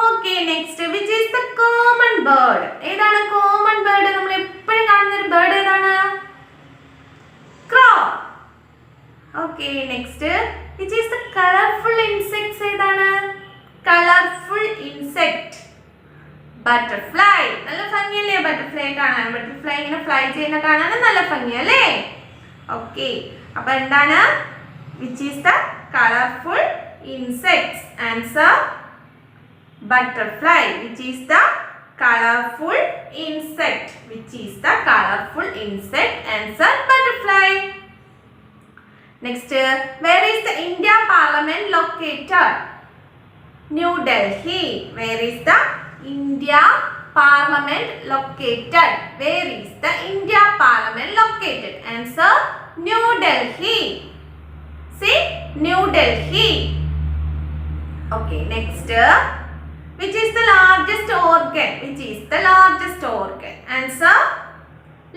Okay, next, which is the common bird? ഏതാണ് common bird? നമ്മൾ എപ്പോഴും കാണുന്ന ഒരു bird ഏതാണ്? Crow. Okay, next, which is the colorful insects? ഏതാണ്? Colorful insect. Butterfly. നല്ല ഭംഗിയല്ലേ butterfly കാണാൻ? ബട്ടർഫ്ലൈ ഇങ്ങനെ ഫ്ലൈ ചെയ്യുന്ന കാണാൻ നല്ല ഭംഗിയല്ലേ? ഓക്കെ. അപ്പോൾ എന്താണ്? Which is the colorful insects? Answer butterfly. Which is the colorful insect? Which is the colorful insect? Answer butterfly. Next, where is the India Parliament located? New Delhi. Where is the India Parliament located? Where is the India Parliament located? Answer, New Delhi. See, New Delhi. Okay, next, which is the largest organ? Which is the largest organ? Answer,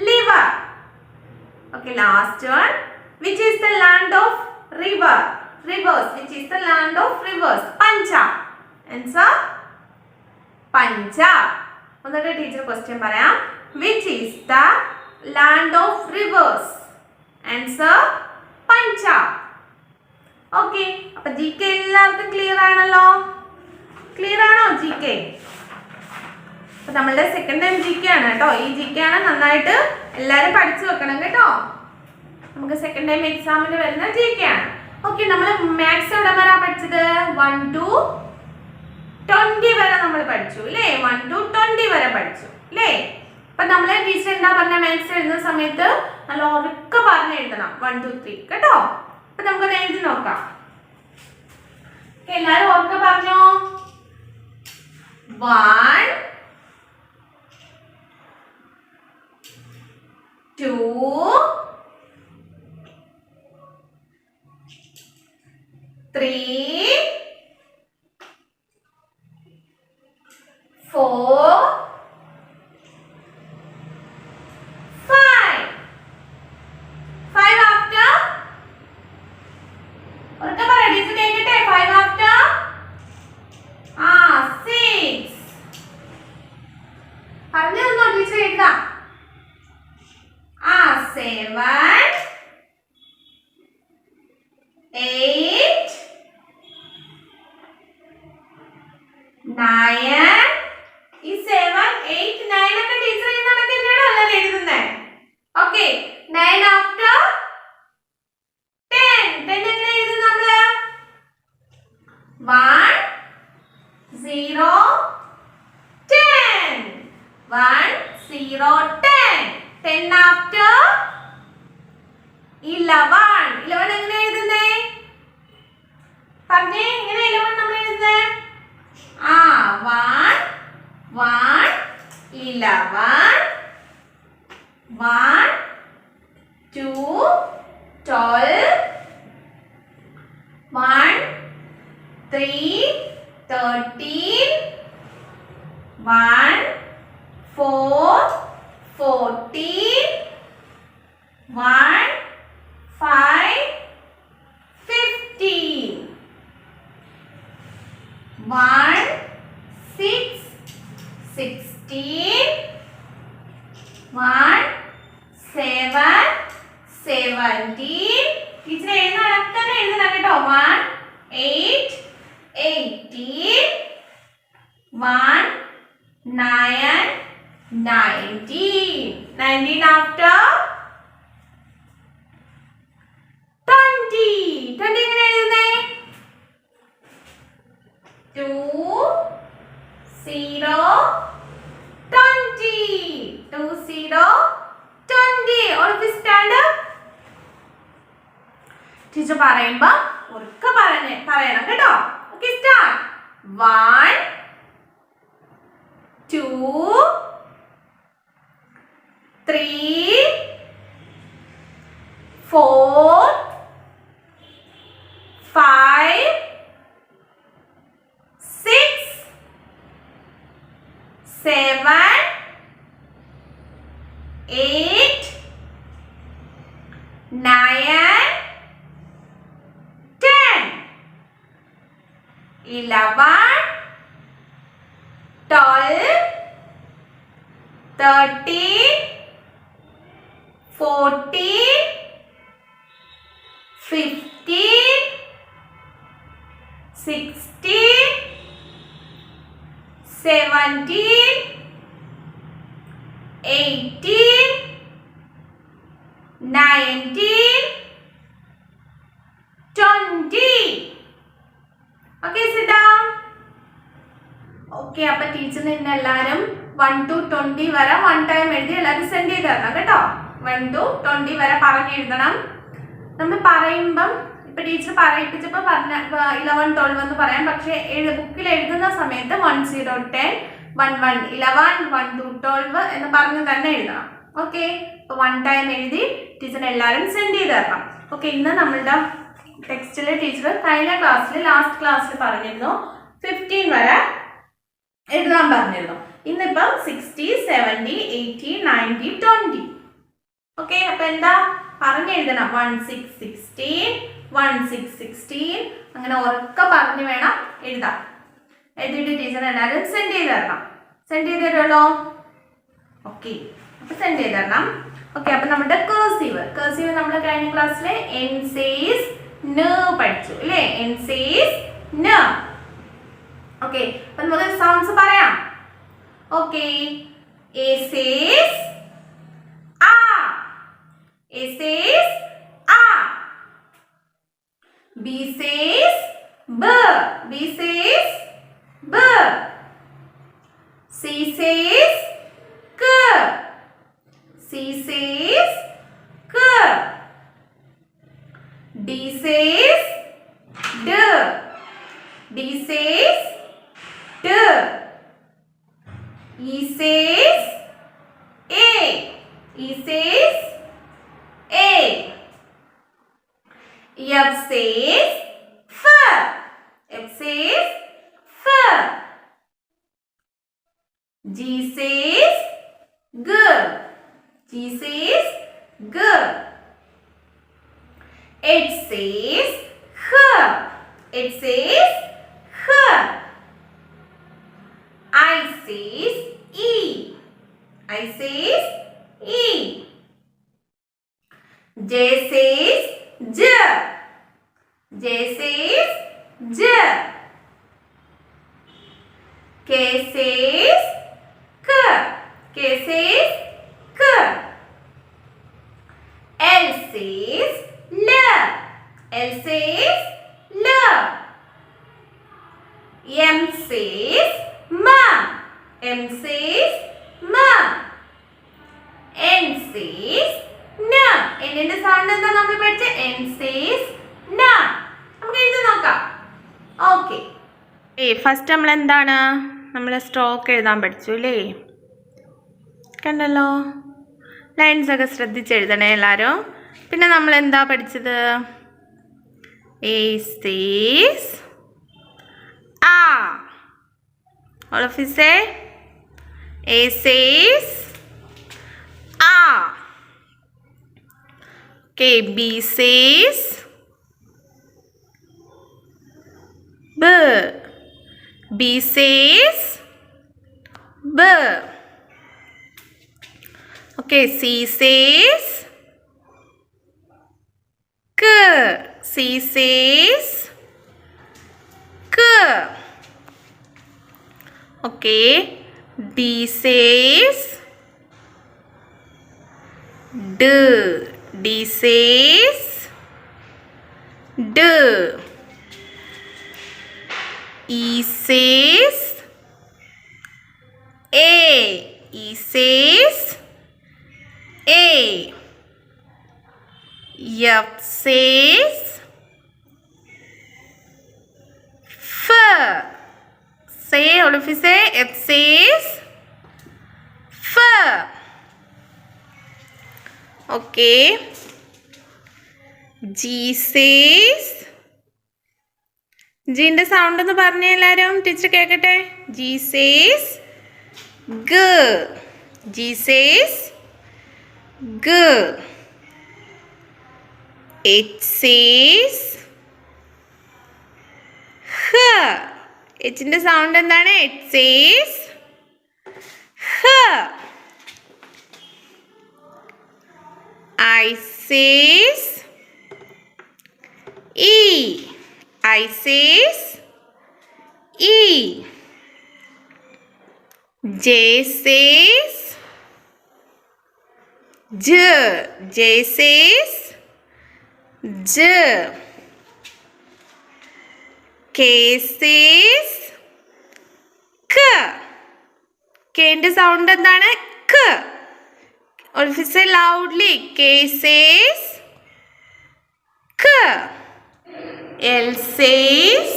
liver. Okay, last one. Which is the land of rivers? Which is the land of rivers? Punjab. Answer, Punjab. Another teacher question parayam. Which is the land of rivers? Answer, Punjab. Okay, appo GK ellarkum clear aanallo? Clear aano GK? appo nammളുടെ second time GK ആണ് കേട്ടോ. ഈ GK ആണ് നന്നായിട്ട് എല്ലാവരും പഠിച്ചു വെക്കണം കേട്ടോ. നമുക്ക് സെക്കൻഡ് ടൈം എക്സാമിന് വരുന്ന GK ആണ്. ഓക്കെ, നമ്മൾ മാത്സ് എവിടെ വരെ പഠിച്ചത്? 1 to 20 വരെ നമ്മൾ പഠിച്ചു അല്ലേ? 1 to 20 വരെ പഠിച്ചു അല്ലേ? അപ്പൊ നമ്മളെ ടീച്ചർ എന്താ പറഞ്ഞ, മാത്സ് എഴുതുന്ന സമയത്ത് നല്ല ഉറക്കെ പറഞ്ഞ് എഴുതണം 1 2 3 കേട്ടോ. അപ്പൊ നമുക്കൊന്ന് എഴുതി നോക്കാം. എല്ലാരും ഉറക്കെ പറഞ്ഞോ. 1 2 3 4 5. 5 after? ഉറക്കെ പറ ടീച്ചർ കേൾക്കട്ടെ. 5 after? 6. പറഞ്ഞു തന്നോ ടീച്ചർ? എഴുതാം. 7 8 9. ഈ 7 8 9 ഒക്കെ ടീച്ചർ ഈ നടക്ക് തന്നെയാണോ അല്ലാതെ എഴുതുന്നേ? Okay, 9 after 10. 10 എങ്ങനെ എഴുതും നമ്മള്? 1 0 10. 1 0 10. 10 after 11. 11 എങ്ങനെ എഴുതുന്നേ? പറഞ്ഞേ, എങ്ങനെ 11 നമ്മൾ എഴുതുന്നേ? 1 1 11 1 2 12 1 3 13 1 4 14 1 5 15 1 6 16 1 7 17. ടീച്ചർ എഴുതുന്ന അടക്കം എഴുതണം കേട്ടോ. 1 8 18 1 9 19. 19 after 20. 20 എങ്ങനെ എഴുതുന്നേ? 2 0 20. 2 0 20. All of this stand up. Teacher പറയുമ്പോ ഉറക്കെ പറയണം കേട്ടോ. Okay, start. 1 2 3 4 5 6 7 8 9 10 11 12 13 14 15 16 17 18 19 20. Okay, sit down. Okay, appo teacher ninne ellarum 1 to 20 vara one time ezhuthi ellarum send cheyidaranam keto. 1 to 20 vara paranju ezhudanam. നമ്മൾ പറയുമ്പം ഇപ്പൊ ടീച്ചർ പറയിപ്പിച്ചപ്പോൾ 11, 12 എന്ന് പറയാം. പക്ഷെ ബുക്കിൽ എഴുതുന്ന സമയത്ത് 1, 0, 10, 1, 1, 11, 1, 2, 12 എന്ന് പറഞ്ഞ് തന്നെ എഴുതണം. ഓക്കെ, അപ്പൊ 1 ടൈം എഴുതി ടീച്ചറിന് എല്ലാവരും സെൻഡ് ചെയ്ത് തരണം. ഓക്കെ, ഇന്ന് നമ്മളുടെ ടെക്സ്റ്റിൽ ടീച്ചർ കഴിഞ്ഞ ക്ലാസ്സിൽ ലാസ്റ്റ് ക്ലാസ്സിൽ പറഞ്ഞിരുന്നു 15 വരെ എഴുതാൻ പറഞ്ഞിരുന്നു. ഇന്നിപ്പം 60, 70, 80, 90, 20. ഓക്കെ, അപ്പൊ എന്താ പറഞ്ഞെഴുതണം? 1, 6, 16, 1, 6, 16 അങ്ങനെ ഉറക്കെ പറഞ്ഞു വേണം എഴുതാം. എഴുതിയിട്ട് ടീച്ചർ എല്ലാവരും സെൻഡ് ചെയ്ത് തരണം. സെൻഡ് ചെയ്ത് തരുമല്ലോ? ഓക്കെ, അപ്പൊ സെൻഡ് ചെയ്ത് തരണം. ഓക്കെ, അപ്പൊ നമ്മുടെ കേഴ്സീവ് നമ്മൾ കഴിഞ്ഞ ക്ലാസ്സിലെ എൻ സേസ് ന പഠിച്ചു അല്ലേ? എൻ സേസ് ന. ഓക്കെ, അപ്പൊ നമുക്ക് സൗണ്ട്സ് പറയാം. ഓക്കെ, എ സേസ് ആ, എ സേസ് ആ. ബി സേസ് ബ, ബി സേസ് ബ. സി സേസ് ക, സി സേസ് ക. ഡി സേസ് ഡ, ഡി സേസ് ഡ. E says A, E says A. F says F, F says F. G says G, G says G. H says H, H says H. I says E, I says E. J says J, J says J. K says K, K says K. L says L, L says L. M says Ma, M says Ma. N says Na. N sound എന്താ നമ്മൾ പഠിച്ച? N says Na. നമുക്ക് എഴുതി നോക്കാം. Okay, first നമ്മൾ എന്താണ്? നമ്മൾ stroke എഴുതാൻ പഠിച്ചു അല്ലേ? കണ്ടല്ലോ, ലൈൻസ് ഒക്കെ ശ്രദ്ധിച്ചെഴുതണേ എല്ലാവരും. പിന്നെ നമ്മൾ എന്താ പഠിച്ചത്? A says A. All of you say A says A. Okay, B says B, B says B. Okay, C says K, C says K. Okay, D says D, D says D. E says A, E says A. F says F. Say, all of you say, F says F. Okay. G says, G ന്റെ sound ഒന്ന് പറഞ്ഞേ എല്ലാവരും, teacher കേൾക്കട്ടെ. G says G, G says G. H says H. H ന്റെ sound എന്താണ്? H says H. I says E, I says E. J says J, J says J. K says K. K ന്റെ sound എന്താണ്? K. Or if you say loudly, K says K. L says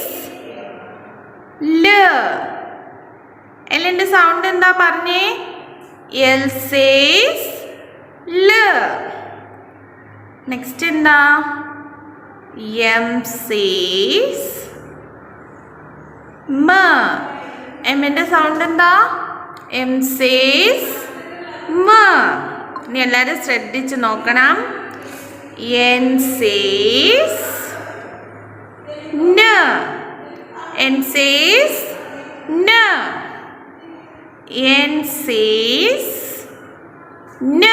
L. L ന്റെ sound എന്താ പറഞ്ഞേ? L says L. Next എന്താ? M says M. M ന്റെ sound എന്താ? M says M. ഇനി എല്ലാവരും ശ്രദ്ധിച്ച് നോക്കണം. N says N. N says N. N says N.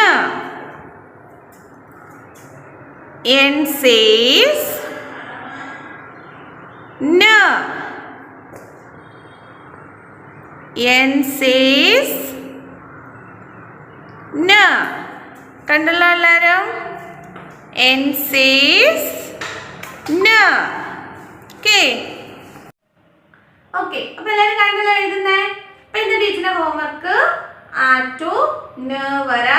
N says N. N says N. കണ്ടല്ലോ എല്ലാവരും? N says N. Okay okay, അപ്പൊ എല്ലാവരും കണ്ടല്ലോ എഴുതുന്നേ. അപ്പൊ ഇന്ന് ടീച്ചറിന്റെ ഹോംവർക്ക് ആ ടു ന വര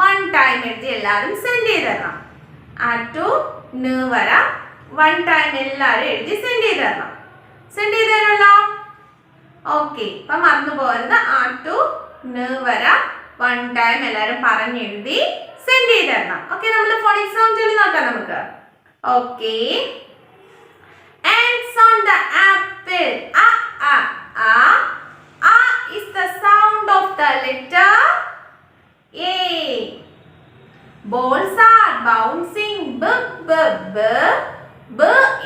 1 ടൈം എഴുതി എല്ലാവരും സെൻഡ് ചെയ്ത് തരണം. ആ ടു ന വര 1 ടൈം എല്ലാവരും എഴുതി സെൻഡ് ചെയ്ത് തരണം. സെൻഡ് ചെയ്ത് തരുമല്ലോ? ഓക്കെ, അപ്പൊ മറന്നു പോകരുത്. ആ ടു ന വര 1 ടൈം എല്ലാവരും പറഞ്ഞെഴുതി സെൻഡ് ചെയ്ത് തരണം. ഓക്കെ, നമ്മൾ ഫോണിക് സൗണ്ട് ചൊല്ലി നോക്കാം നമുക്ക്. Okay, ants on the apple. A a a. A is the sound of the letter A. Balls are bouncing. B b b. B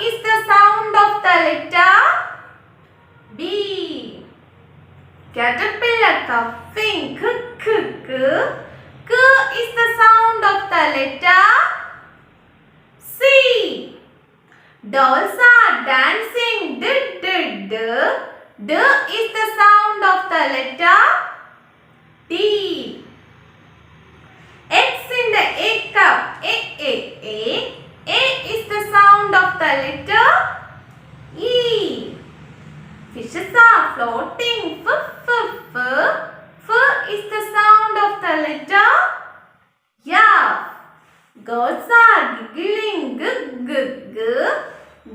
is the sound of the letter B. Caterpillar coughing. K k k. K is the sound of the letter C. Dolls are dancing. D d d. D is the sound of the letter D. Eggs in the egg cup. A a a. A is the sound of the letter E. Fishes are floating. F f f. F is the sound of the letter F. Girls are giggling. G g g.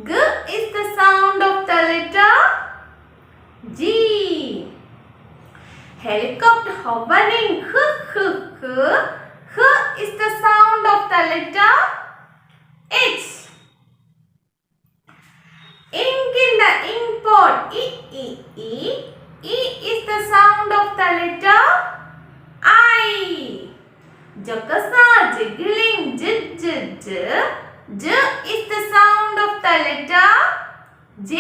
G is the sound of the letter G. Helicopter hovering. H h h. H is the sound of the letter H. Ink in the ink pot. E e e. E is the sound of the letter I. Jokers are jiggling. J j j. J is the sound of the letter J.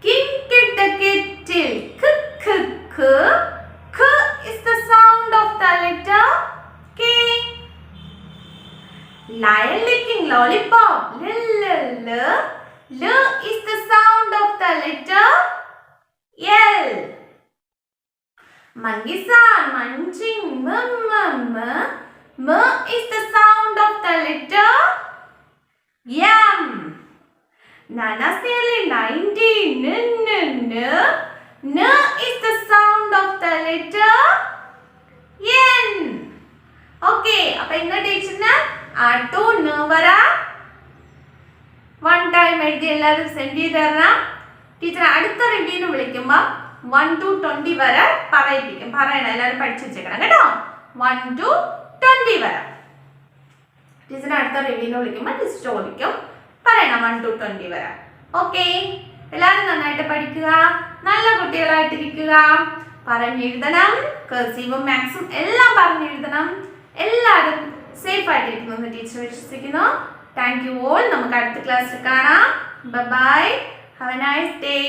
Kink at the kettle. K k k. K is the sound of the letter K. Lion licking lollipop. L l l. L is the sound of the letter L. Monkeys are munching. M m m. M is the sound of the letter M. Nana's nearly 90. N n n. N is the sound of the letter N. Okay, appo inna teacherna to n vara 1 time എഴുതി എല്ലാവരും send ചെയ്ത് തരണം. Teacher അടുത്ത റിവ്യൂവിന് വിളിക്കുമ്പോൾ 1 to 20 വരെ പറയണം. എല്ലാവരും പഠിച്ചു വെച്ചേക്കണം കേട്ടോ. 1 to 20 വരെ ടീച്ചറിനെ അടുത്ത റിവ്യൂവിന് വിളിക്കുമ്പോൾ ടീച്ചർ ചോദിക്കും, പറയണം 1 to 20 വരെ. ഓക്കെ, എല്ലാവരും നന്നായിട്ട് പഠിക്കുക, നല്ല കുട്ടികളായിട്ടിരിക്കുക, പറഞ്ഞെഴുതണം. കർസീവും മാത്സും എല്ലാം പറഞ്ഞെഴുതണം. എല്ലാവരും സേഫ് ആയിട്ടിരിക്കുന്നു ടീച്ചർ വിശ്വസിക്കുന്നു. Thank you all. നമുക്ക് അടുത്ത ക്ലാസ്സിൽ കാണാം. Bye bye. Have A nice day.